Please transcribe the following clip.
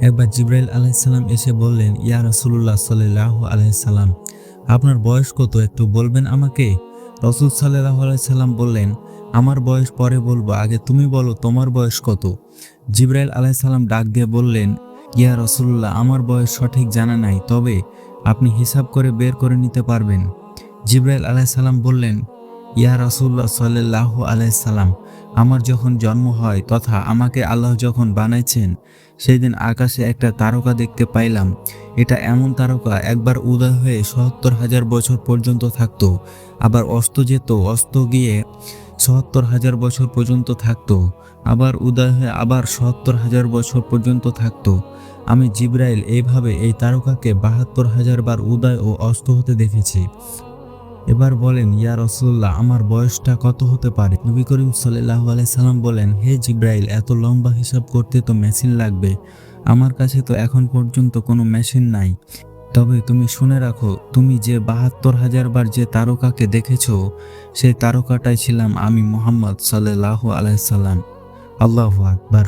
একবার জিবরাইল আলাইহিসসালাম এসে বললেন, ইয়া রাসূলুল্লাহ সাল্লাল্লাহু আলাইহি সাল্লাম, আপনার বয়স কত একটু বলবেন আমাকে? রাসূল সাল্লাল্লাহু আলাইহি সাল্লাম বললেন, আমার বয়স পরে বলবো, আগে তুমি বলো তোমার বয়স কত? জিবরাইল আলাইহিস সালাম ডাক দিয়ে বললেন, ইয়া রাসূলুল্লাহ, আমার বয়স সঠিক জানা নাই, তবে আপনি হিসাব করে বের করে নিতে পারবেন। জিবরাইল আলাইহিস সালাম বললেন, ইয়া রাসূলুল্লাহ সাল্লাল্লাহু আলাইহি সাল্লাম, আমার যখন জন্ম হয় তথা আমাকে আল্লাহ যখন বানাইছেন, সেদিন আকাশে একটা তারকা দেখতে পাইলাম। এটা এমন তারকা একবার উদয় হয়ে ৭০,০০০ বছর পর্যন্ত থাকতো, আবার অস্ত যেত, অস্ত গিয়ে ৭০,০০০ বছর পর্যন্ত থাকতো, আবার উদয় হয়ে আবার ৭০,০০০ বছর পর্যন্ত থাকতো। আমি জিবরাইল এইভাবে এই তারকাকে ৭২,০০০ বার উদয় ও অস্ত হতে দেখেছি। এবার বলেন, ইয়া রাসূলুল্লাহ, আমার বয়সটা কত হতে পারে? নবী করিম সাল্লাল্লাহু আলাইহি সাল্লাম বলেন, হে জিবরাইল, এত লম্বা হিসাব করতে তো মেশিন লাগবে। আমার কাছে তো এখন পর্যন্ত কোনো মেশিন নাই। তবে তুমি শুনে রাখো, তুমি যে ৭২,০০০ বার যে তারকাকে দেখেছো, সেই তারকাটাই ছিলাম আমি, মুহাম্মদ সাল্লাল্লাহু আলাইহি সাল্লাম। আল্লাহু আকবার।